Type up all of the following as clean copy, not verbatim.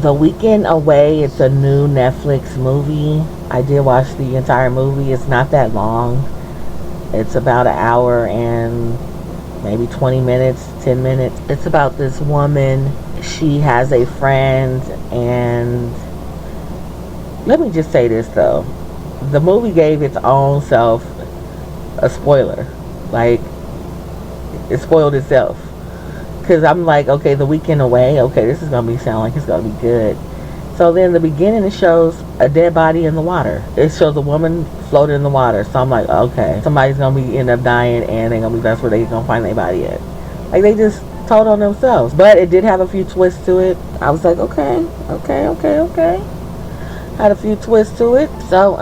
The Weekend Away, it's a new Netflix movie. I did watch the entire movie. It's not that long. It's about an hour and maybe 20 minutes, 10 minutes. It's about this woman. She has a friend, and let me just say this though. The movie gave its own self a spoiler. Like, it spoiled itself. Because I'm like, okay, The Weekend Away, okay, this is going to sound like it's going to be good. So then the beginning, it shows a dead body in the water. It shows a woman floating in the water. So I'm like, okay, somebody's going to end up dying, and they're going to be, that's where they're going to find their body at. Like, they just told on themselves. But it did have a few twists to it. I was like, okay. Had a few twists to it. So,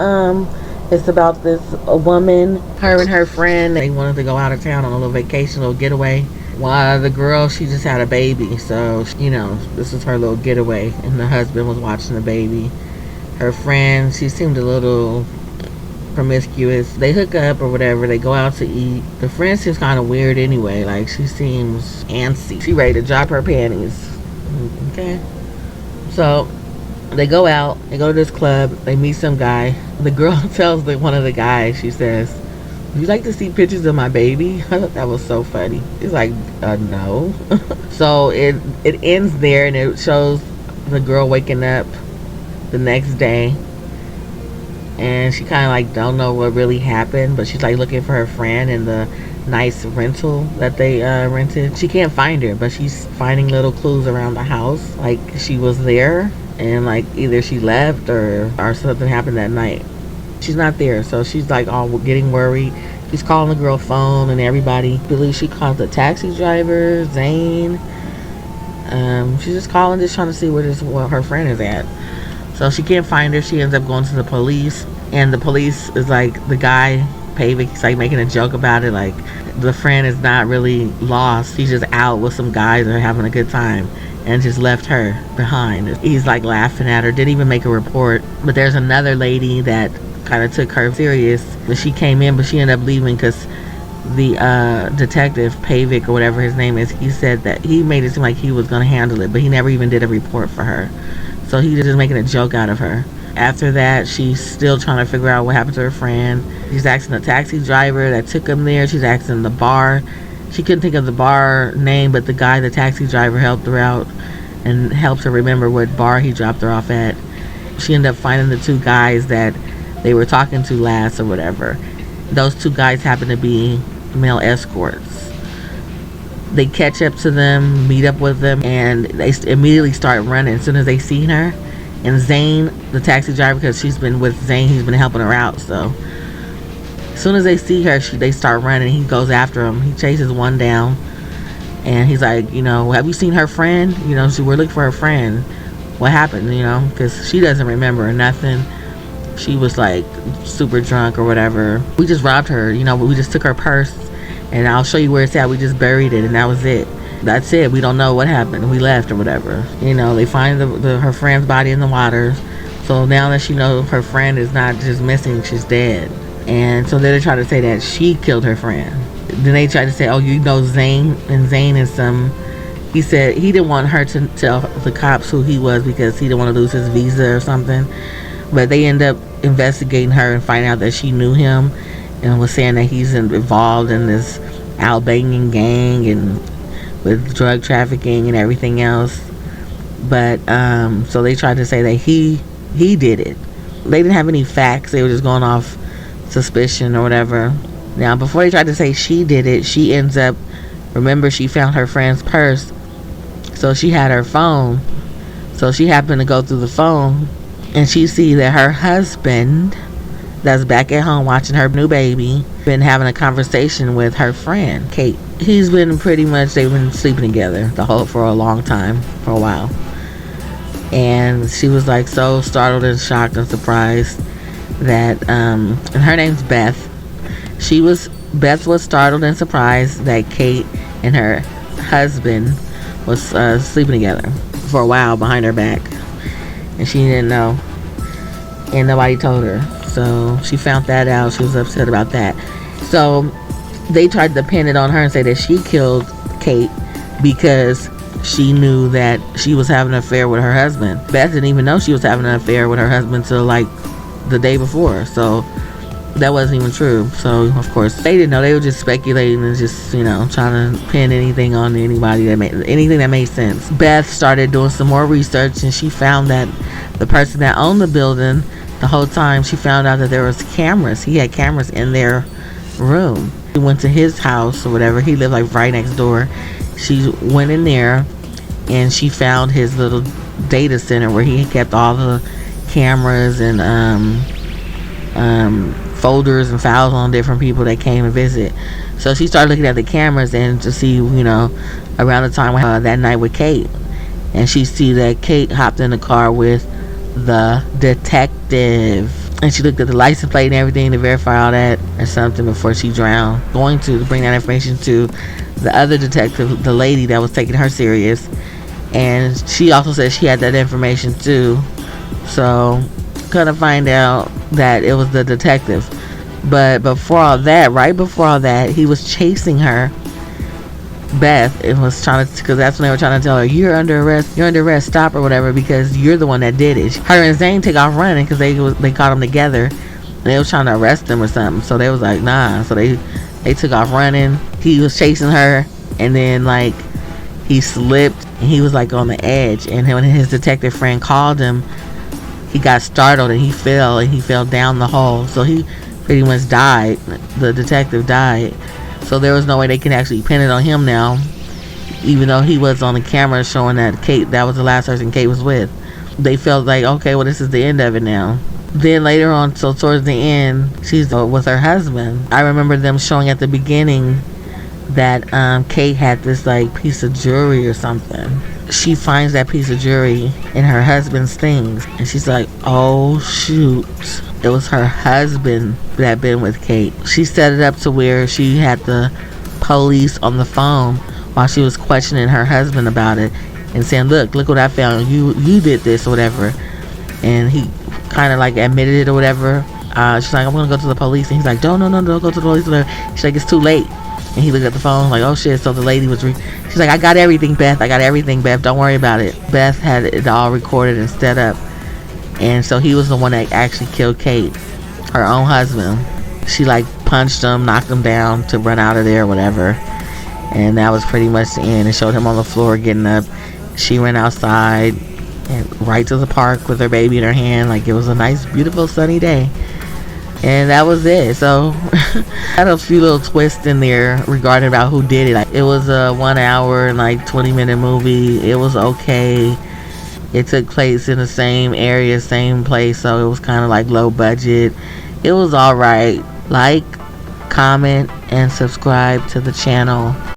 it's about this a woman, her and her friend. They wanted to go out of town on a little vacation, a little getaway. While the girl, she just had a baby. So, this is her little getaway. And the husband was watching the baby. Her friend, she seemed a little promiscuous. They hook up or whatever. They go out to eat. The friend seems kind of weird anyway. Like, she seems antsy. She ready to drop her panties. Okay. So, they go out. They go to this club. They meet some guy. The girl tells one of the guys, she says, "Would you like to see pictures of my baby?" I thought that was so funny. He's like, no. So it ends there, and it shows the girl waking up the next day, and she kind of like don't know what really happened, but she's like looking for her friend in the nice rental that they rented. She can't find her, but she's finding little clues around the house, like she was there, and like either she left or something happened that night. She's not there, so she's like all getting worried. She's calling the girl phone, and everybody believes she called the taxi driver, Zane. She's just calling, just trying to see where her friend is at. So she can't find her. She ends up going to the police, and the police is like, the guy Pavik, he's like making a joke about it, like the friend is not really lost. He's just out with some guys and having a good time, and just left her behind. He's like laughing at her, didn't even make a report. But there's another lady that kind of took her serious. But she came in, but she ended up leaving because the detective, Pavik or whatever his name is, he said that he made it seem like he was going to handle it, but he never even did a report for her. So he was just making a joke out of her. After that, she's still trying to figure out what happened to her friend. She's asking the taxi driver that took him there. She's asking the bar. She couldn't think of the bar name, but the guy, the taxi driver, helped her out and helped her remember what bar he dropped her off at. She ended up finding the two guys that they were talking to last or whatever. Those two guys happen to be male escorts. They catch up to them, meet up with them, and they immediately start running as soon as they see her. And Zane, the taxi driver, because she's been with Zane, he's been helping her out, so as soon as they see her, they start running. He goes after them. He chases one down, and he's like, have you seen her friend? We're looking for her friend. What happened? Because she doesn't remember nothing. She was like super drunk or whatever. We just robbed her, we just took her purse, and I'll show you where it's at. We just buried it, and that was it. That's it. We don't know what happened. We left or whatever. They find her friend's body in the water. So now that she knows her friend is not just missing, she's dead. And so they're trying to say that she killed her friend. Then they tried to say, Zane, and Zane is he said he didn't want her to tell the cops who he was because he didn't want to lose his visa or something. But they end up investigating her and finding out that she knew him and was saying that he's involved in this Albanian gang and with drug trafficking and everything else. But so they tried to say that he did it. They didn't have any facts. They were just going off suspicion or whatever. Now, before they tried to say she did it, she ends up, remember, she found her friend's purse, so she had her phone. So she happened to go through the phone, and she see that her husband, that's back at home watching her new baby, been having a conversation with her friend Kate. He's been they've been sleeping together for a long time, for a while. And she was like so startled and shocked and surprised that and her name's Beth. Beth was startled and surprised that Kate and her husband was sleeping together for a while behind her back, and she didn't know, and nobody told her. So she found that out. She was upset about that. So they tried to pin it on her and say that she killed Kate because she knew that she was having an affair with her husband. Beth didn't even know she was having an affair with her husband till like the day before. So that wasn't even true. So of course they didn't know. They were just speculating and just, you know, trying to pin anything on anybody that made anything that made sense. Beth started doing some more research, and she found that the person that owned the building, the whole time she found out that there was cameras. He had cameras in their room. She went to his house or whatever. He lived like right next door. She went in there and she found his little data center where he kept all the cameras and folders and files on different people that came and visit. So she started looking at the cameras and to see, you know, around the time that night with Kate, and she see that Kate hopped in the car with the detective, and she looked at the license plate and everything to verify all that or something before she drowned. Going to bring that information to the other detective, the lady that was taking her serious, and she also said she had that information too. So gonna find out that it was the detective. But before all that, right before all that, he was chasing her, Beth, and was trying to, because that's when they were trying to tell her, you're under arrest, stop or whatever, because you're the one that did it. Her and Zane take off running because they caught them together and they was trying to arrest him or something. So they was like, nah. So they took off running. He was chasing her, and then like he slipped and he was like on the edge, and when his detective friend called him, he got startled and he fell down the hole. So he pretty much died. The detective died. So there was no way they can actually pin it on him now, even though he was on the camera showing that Kate, that was the last person Kate was with. They felt like, okay, well, this is the end of it now. Then later on, so towards the end, she's with her husband. I remember them showing at the beginning that Kate had this like piece of jewelry or something. She finds that piece of jewelry in her husband's things, and she's like, oh shoot, it was her husband that had been with Kate. She set it up to where she had the police on the phone while she was questioning her husband about it and saying, look what I found, you did this or whatever. And he kind of like admitted it or whatever. She's like, I'm gonna go to the police, and he's like, no, don't go to the police. She's like, it's too late. And he looked at the phone like, oh shit. So the lady was she's like, I got everything, Beth, don't worry about it. Beth had it all recorded and set up, and so he was the one that actually killed Kate, her own husband. She like punched him, knocked him down to run out of there or whatever, and that was pretty much the end. It showed him on the floor getting up. She went outside and right to the park with her baby in her hand, like it was a nice beautiful sunny day. And that was it. So had a few little twists in there regarding about who did it. Like, it was a 1 hour and like 20-minute movie. It was okay. It took place in the same area, same place, so it was kind of like low budget. It was alright. Like, comment, and subscribe to the channel.